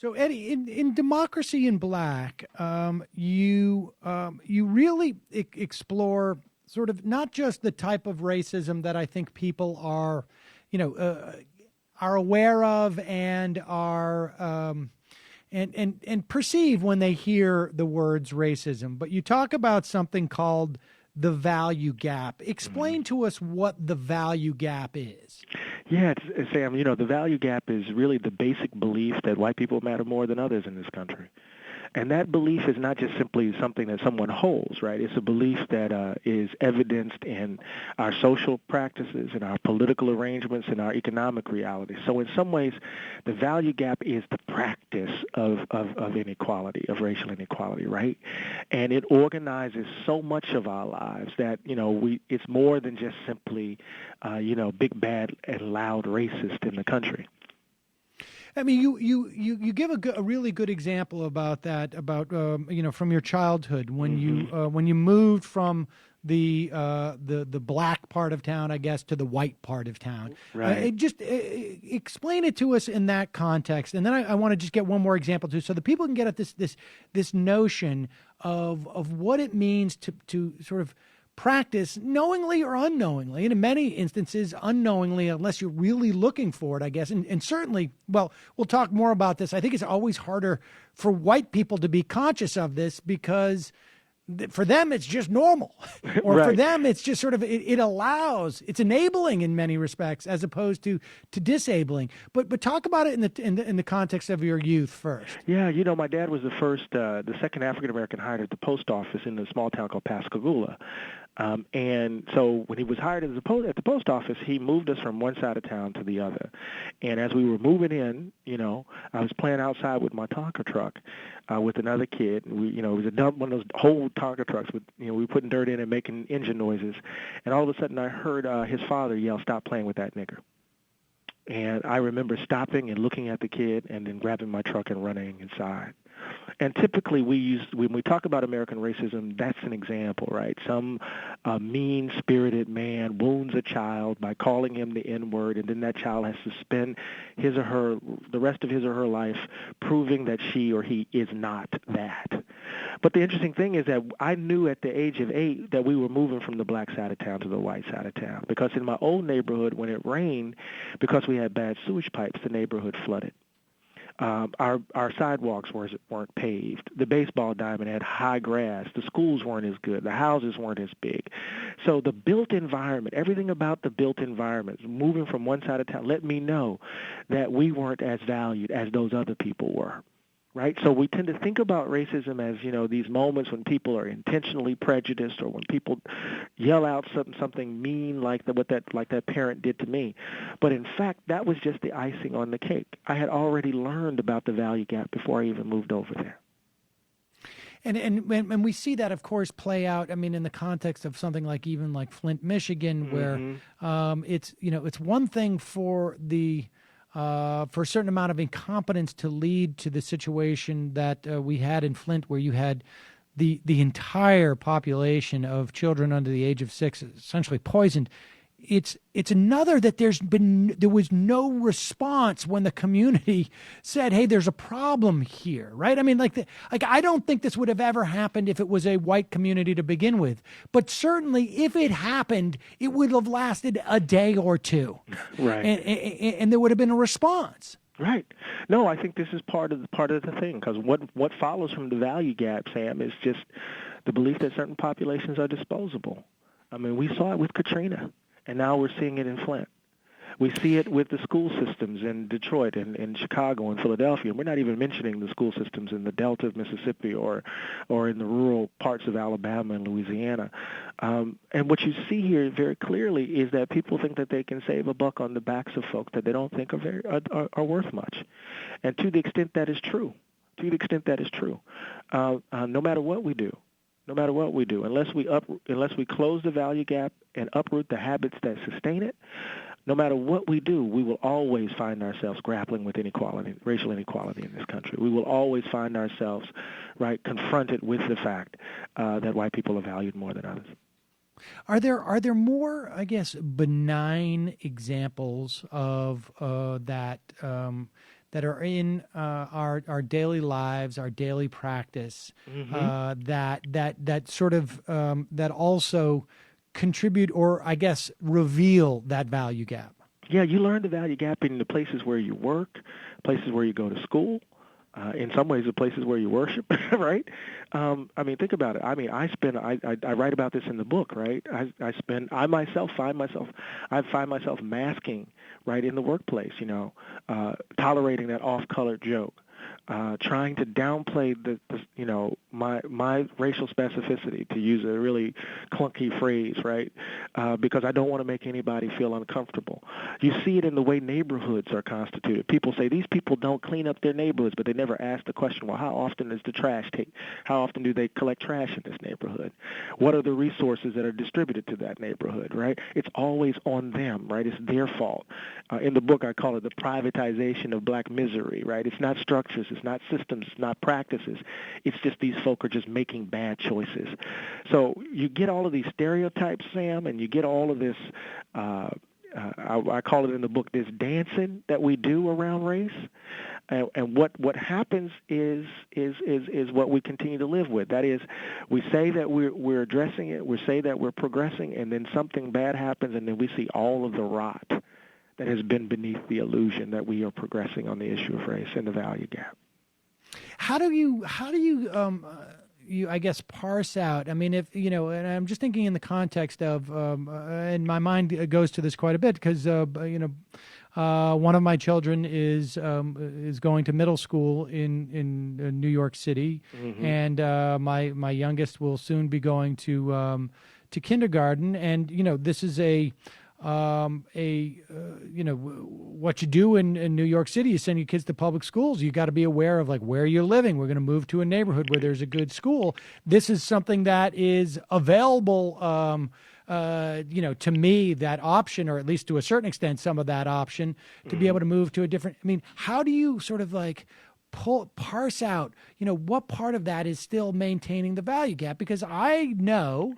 So Eddie, in Democracy in Black, you really explore sort of not just the type of racism that I think people are, you know, are aware of and are and perceive when they hear the words racism, but you talk about something called the value gap. Explain to us what the value gap is. Yeah, Sam, the value gap is really the basic belief that white people matter more than others in this country. And that belief is not just simply something that someone holds, right? It's a belief that is evidenced in our social practices, in our political arrangements, in our economic reality. So in some ways, the value gap is the practice of inequality, of racial inequality, right? And it organizes so much of our lives that, it's more than just simply, big, bad, and loud racist in the country. I mean, you give a really good example about that, about from your childhood when you moved from the black part of town, I guess, to the white part of town. Right. Explain it to us in that context, and then I want to just get one more example too, so that people can get at this notion of what it means to sort of practice knowingly or unknowingly, and in many instances unknowingly, unless you're really looking for it, I guess. And certainly, well, we'll talk more about this. I think it's always harder for white people to be conscious of this because for them it's just normal, or right. For them it's just sort of it's enabling in many respects as opposed to disabling. But talk about it in the context of your youth first. Yeah, my dad was the second African American hired at the post office in a small town called Pascagoula. And so when he was hired at the post office, he moved us from one side of town to the other. And as we were moving in, I was playing outside with my Tonka truck with another kid. And it was one of those whole Tonka trucks with, we were putting dirt in and making engine noises. And all of a sudden I heard his father yell, "Stop playing with that nigger." And I remember stopping and looking at the kid and then grabbing my truck and running inside. And typically when we talk about American racism, that's an example, right? Some mean-spirited man wounds a child by calling him the N-word, and then that child has to spend the rest of his or her life proving that she or he is not that. But the interesting thing is that I knew at the age of 8 that we were moving from the black side of town to the white side of town, because in my old neighborhood, when it rained, because we had bad sewage pipes, the neighborhood flooded. Our sidewalks weren't paved. The baseball diamond had high grass. The schools weren't as good. The houses weren't as big. So the built environment, everything about the built environment, moving from one side of town, let me know that we weren't as valued as those other people were. Right? So we tend to think about racism as, these moments when people are intentionally prejudiced, or when people yell out something mean like that parent did to me. But in fact, that was just the icing on the cake. I had already learned about the value gap before I even moved over there. And we see that, of course, play out. I mean, in the context of something like Flint, Michigan, where it's one thing for a certain amount of incompetence to lead to the situation that we had in Flint, where you had the entire population of children under the age of 6 essentially poisoned. It's another that there was no response when the community said, "Hey, there's a problem here," right? I mean, I don't think this would have ever happened if it was a white community to begin with, but certainly if it happened, it would have lasted a day or two, right? And there would have been a response. Right. No, I think this is part of the thing, because what follows from the value gap, Sam, is just the belief that certain populations are disposable. I mean, we saw it with Katrina. And now we're seeing it in Flint. We see it with the school systems in Detroit and in Chicago and Philadelphia. And we're not even mentioning the school systems in the Delta of Mississippi or in the rural parts of Alabama and Louisiana. And what you see here very clearly is that people think that they can save a buck on the backs of folk that they don't think are worth much. And to the extent that is true, no matter what we do, unless we close the value gap and uproot the habits that sustain it, no matter what we do, we will always find ourselves grappling with inequality, racial inequality in this country. We will always find ourselves, confronted with the fact that white people are valued more than others. Are there more, I guess, benign examples of that that are in our daily lives, our daily practice, that sort of that also contribute, or I guess reveal, that value gap? Yeah, you learn the value gap in the places where you work, places where you go to school, in some ways the places where you worship, right? I mean, think about it. I mean, I write about this in the book, right? I find myself masking, right, in the workplace, tolerating that off-color joke, trying to downplay my racial specificity, to use a really clunky phrase, right? Because I don't want to make anybody feel uncomfortable. You see it in the way neighborhoods are constituted. People say these people don't clean up their neighborhoods, but they never ask the question, well, how often is the trash taken? How often do they collect trash in this neighborhood? What are the resources that are distributed to that neighborhood, right? It's always on them, right? It's their fault. In the book, I call it the privatization of black misery, right? It's not structures, it's not systems, it's not practices. It's just these folk are just making bad choices. So you get all of these stereotypes, Sam, and you get all of this, I call it in the book, this dancing that we do around race. And what happens is what we continue to live with. That is, we say that we're addressing it, we say that we're progressing, and then something bad happens, and then we see all of the rot that has been beneath the illusion that we are progressing on the issue of race and the value gap. How do you I guess parse out? I mean, if and I'm just thinking in the context of, and my mind goes to this quite a bit because one of my children is going to middle school in New York City, and my youngest will soon be going to kindergarten, and this is what you do in New York City is send your kids to public schools. You got to be aware of like where you're living. We're going to move to a neighborhood where there's a good school. This is something that is available, to me, that option, or at least to a certain extent, some of that option to be able to move to a different. I mean, how do you sort of like parse out, what part of that is still maintaining the value gap? Because I know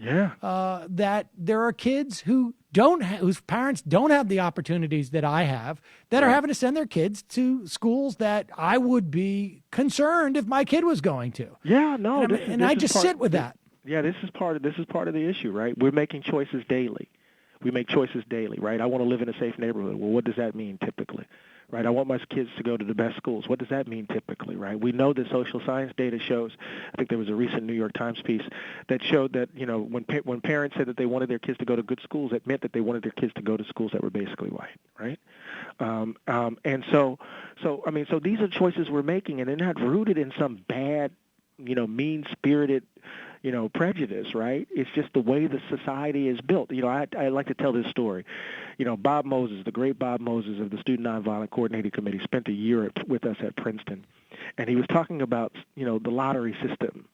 that there are kids who whose parents don't have the opportunities that I have, that are having to send their kids to schools that I would be concerned if my kid was going to. Yeah, no, and I just sit with that. Yeah, this is part of the issue, right? We're making choices daily. We make choices daily, right? I want to live in a safe neighborhood. Well, what does that mean typically? Right, I want my kids to go to the best schools. What does that mean typically, right? We know that social science data shows, I think there was a recent New York Times piece that showed that, when parents said that they wanted their kids to go to good schools, it meant that they wanted their kids to go to schools that were basically white, right? And so these are choices we're making, and they're not rooted in some bad, mean-spirited, prejudice, right? It's just the way the society is built. I like to tell this story. Bob Moses, the great Bob Moses of the Student Nonviolent Coordinating Committee, spent a year with us at Princeton, and he was talking about, the lottery system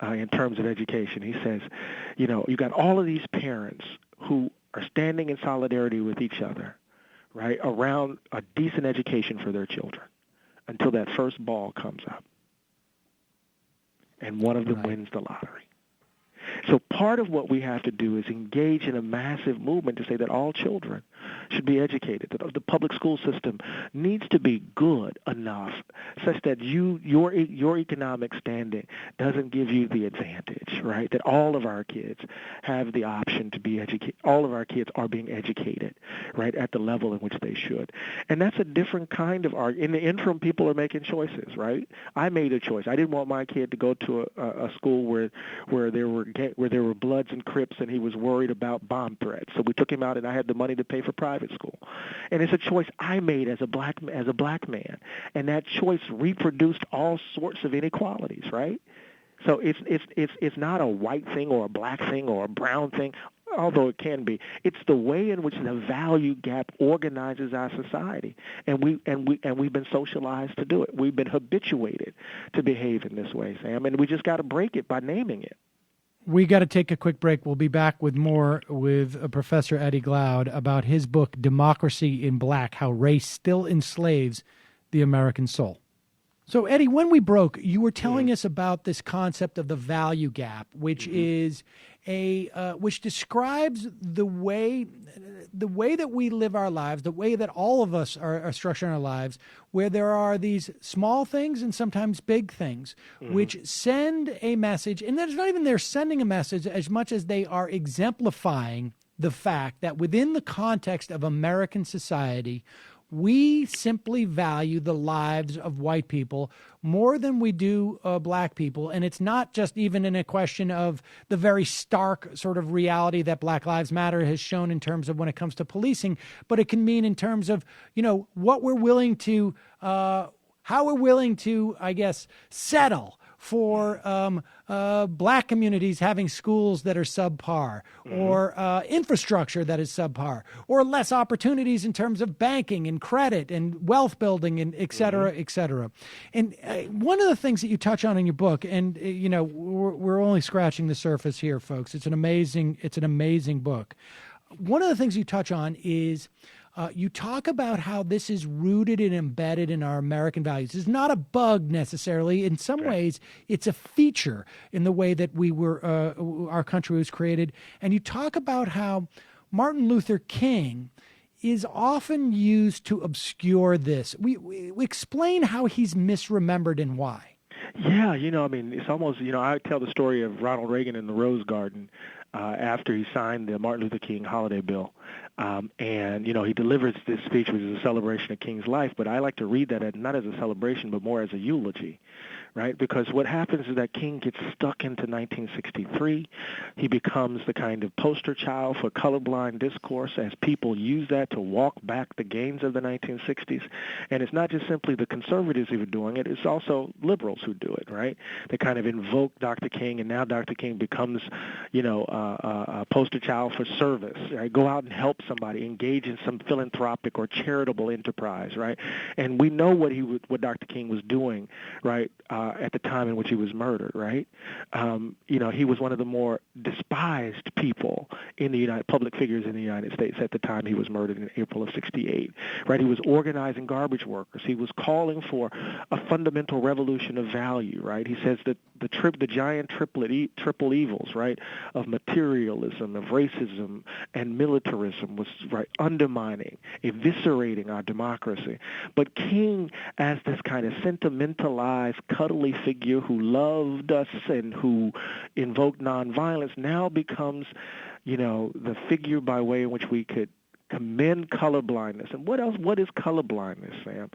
in terms of education. He says, you got all of these parents who are standing in solidarity with each other, right, around a decent education for their children until that first ball comes up, and one of them wins the lottery. So part of what we have to do is engage in a massive movement to say that all children should be educated, that the public school system needs to be good enough such that your economic standing doesn't give you the advantage, right? That all of our kids have the option to be educated. All of our kids are being educated, right, at the level in which they should. And that's a different kind of argument. In the interim, people are making choices, right? I made a choice. I didn't want my kid to go to a school where there were Bloods and Crips, and he was worried about bomb threats. So we took him out, and I had the money to pay for private school. And it's a choice I made as a black man, and that choice reproduced all sorts of inequalities, right? So it's not a white thing or a black thing or a brown thing, although it can be. It's the way in which the value gap organizes our society, and we've been socialized to do it. We've been habituated to behave in this way, Sam, and we just got to break it by naming it. We got to take a quick break. We'll be back with more with Professor Eddie Glaude about his book, Democracy in Black, How Race Still Enslaves the American Soul. So, Eddie, when we broke, you were telling us about this concept of the value gap, which is which describes the way that we live our lives, the way that all of us are structuring our lives, where there are these small things and sometimes big things, which send a message, and it's not even they're sending a message as much as they are exemplifying the fact that within the context of American society, we simply value the lives of white people more than we do black people. And it's not just even in a question of the very stark sort of reality that Black Lives Matter has shown in terms of when it comes to policing, but it can mean in terms of, what we're willing to, how we're willing to, I guess, settle for black communities having schools that are subpar, or infrastructure that is subpar, or less opportunities in terms of banking and credit and wealth building and et cetera, et cetera. And one of the things that you touch on in your book, and we're only scratching the surface here, folks. It's an amazing book. One of the things you touch on is you talk about how this is rooted and embedded in our American values. It's not a bug necessarily. In some ways, it's a feature in the way that our country was created. And you talk about how Martin Luther King is often used to obscure this. We explain how he's misremembered and why. Yeah, it's almost, I tell the story of Ronald Reagan in the Rose Garden after he signed the Martin Luther King holiday bill. And he delivers this speech, which is a celebration of King's life, but I like to read that not as a celebration, but more as a eulogy, right? Because what happens is that King gets stuck into 1963. He becomes the kind of poster child for colorblind discourse as people use that to walk back the gains of the 1960s. And it's not just simply the conservatives who are doing it, it's also liberals who do it, right? They kind of invoke Dr. King, and now Dr. King becomes, a poster child for service, right? Go out and help somebody, engage in some philanthropic or charitable enterprise, right? And we know what Dr. King was doing, right, at the time in which he was murdered, right? He was one of the more despised people in the public figures in the United States at the time he was murdered in April of '68, right? He was organizing garbage workers. He was calling for a fundamental revolution of value, right? He says that the giant triple evils, right, of materialism, of racism, and militarism was, right, undermining, eviscerating our democracy. But King, as this kind of sentimentalized, cuddly figure who loved us and who invoked nonviolence, now becomes, the figure by way in which we could commend colorblindness. And what else? What is colorblindness, Sam?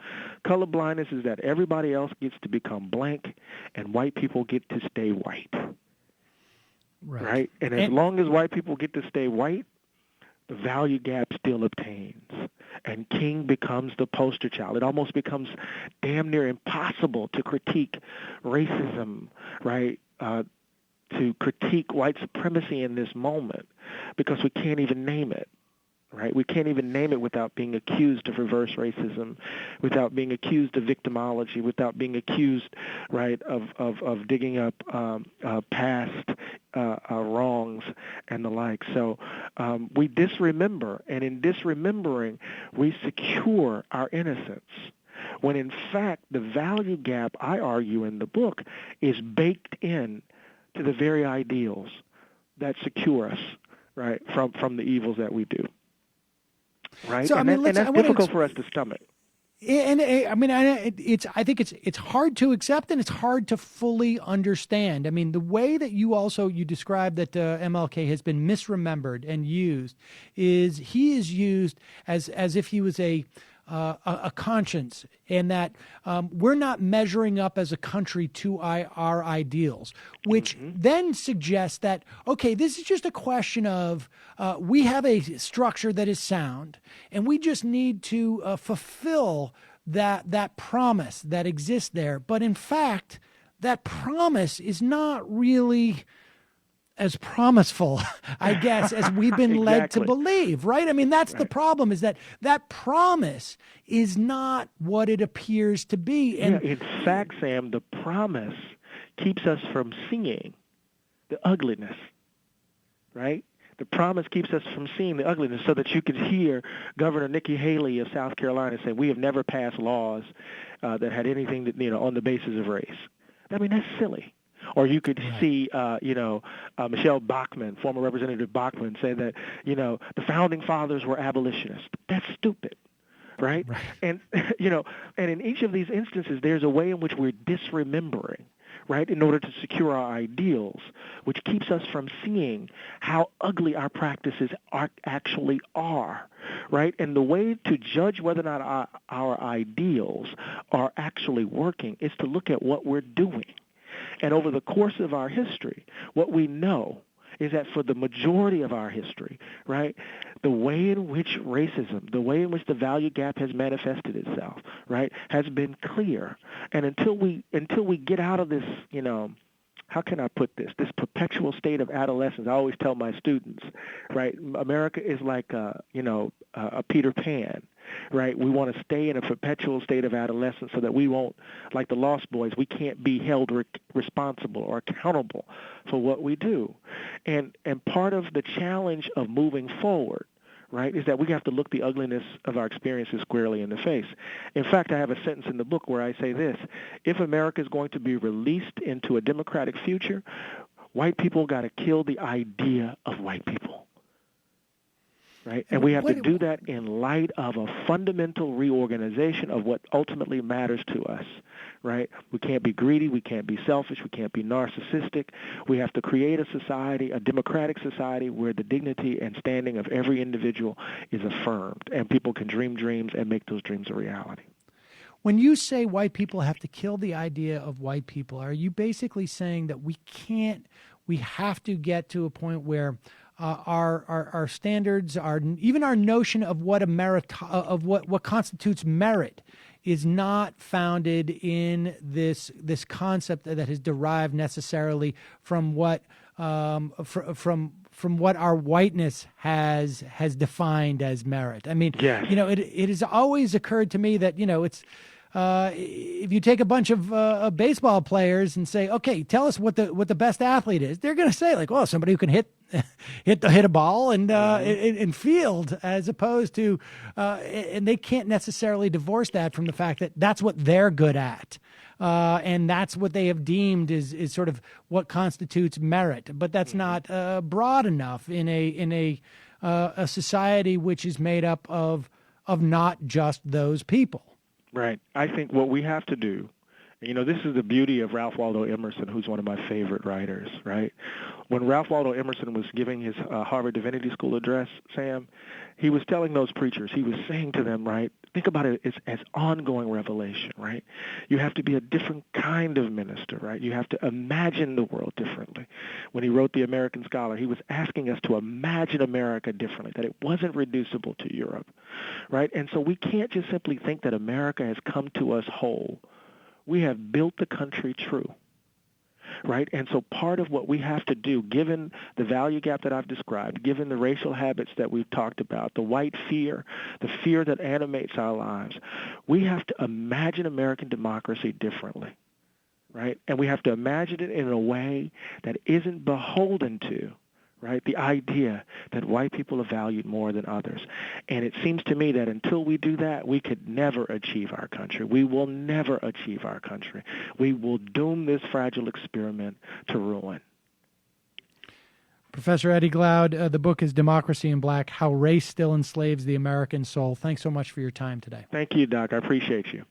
Colorblindness is that everybody else gets to become blank and white people get to stay white. Right? And as long as white people get to stay white, the value gap still obtains. And King becomes the poster child. It almost becomes damn near impossible to critique racism, right? To critique white supremacy in this moment because we can't even name it. Right? We can't even name it without being accused of reverse racism, without being accused of victimology, without being accused, right, of digging up past wrongs and the like. So we disremember, and in disremembering, we secure our innocence. When in fact the value gap, I argue in the book, is baked in to the very ideals that secure us, right, from the evils that we do. Right, so, and that's difficult for us to stomach. And I think it's hard to accept and it's hard to fully understand. I mean, the way that you describe that MLK has been misremembered and used is he is used as if he was a conscience, and that we're not measuring up as a country to our ideals, which then suggests that, okay, this is just a question of we have a structure that is sound, and we just need to fulfill that promise that exists there. But in fact, that promise is not really as promiseful, I guess, as we've been led to believe, right? I mean, that's the problem, is that promise is not what it appears to be. And in fact, Sam, the promise keeps us from seeing the ugliness, right? The promise keeps us from seeing the ugliness, so that you could hear Governor Nikki Haley of South Carolina say, we have never passed laws that had anything that, on the basis of race. I mean, that's silly. Or you could see, Michelle Bachmann, former Representative Bachmann, say that, the founding fathers were abolitionists. That's stupid, right? And, and in each of these instances, there's a way in which we're disremembering, right, in order to secure our ideals, which keeps us from seeing how ugly our practices actually are, right? And the way to judge whether or not our ideals are actually working is to look at what we're doing. And over the course of our history, what we know is that for the majority of our history, right, the way in which racism, the way in which the value gap has manifested itself, right, has been clear. And until we get out of this, how can I put this perpetual state of adolescence, I always tell my students, right, America is like, a Peter Pan. Right, we want to stay in a perpetual state of adolescence so that we won't, like the Lost Boys, we can't be held responsible or accountable for what we do. And part of the challenge of moving forward, right, is that we have to look the ugliness of our experiences squarely in the face. In fact, I have a sentence in the book where I say this: if America is going to be released into a democratic future, white people got to kill the idea of white people. Right, and we have to do that in light of a fundamental reorganization of what ultimately matters to us, right? We can't be greedy, we can't be selfish, we can't be narcissistic. We have to create a society, a democratic society, where the dignity and standing of every individual is affirmed, and people can dream dreams and make those dreams a reality. When you say white people have to kill the idea of white people, are you basically saying that we have to get to a point where our standards, even our notion of what what constitutes merit, is not founded in this concept that is derived necessarily from what from what our whiteness has defined as merit? I mean, yes. It has always occurred to me that it's. If you take a bunch of baseball players and say, okay, tell us what the best athlete is, they're going to say, like, well, somebody who can hit a ball and field, as opposed to, and they can't necessarily divorce that from the fact that that's what they're good at. And that's what they have deemed is sort of what constitutes merit. But that's not broad enough in a society which is made up of not just those people. Right. I think what we have to do, this is the beauty of Ralph Waldo Emerson, who's one of my favorite writers, right? When Ralph Waldo Emerson was giving his Harvard Divinity School address, Sam, he was telling those preachers, he was saying to them, right, think about it as ongoing revelation, right? You have to be a different kind of minister, right? You have to imagine the world differently. When he wrote The American Scholar, he was asking us to imagine America differently, that it wasn't reducible to Europe, right? And so we can't just simply think that America has come to us whole. We have built the country true, right? And so part of what we have to do, given the value gap that I've described, given the racial habits that we've talked about, the white fear, the fear that animates our lives, we have to imagine American democracy differently, right? And we have to imagine it in a way that isn't beholden to, right, the idea that white people are valued more than others. And it seems to me that until we do that, we could never achieve our country. We will never achieve our country. We will doom this fragile experiment to ruin. Professor Eddie Glaude, the book is Democracy in Black: How Race Still Enslaves the American Soul. Thanks so much for your time today. Thank you, Doc. I appreciate you.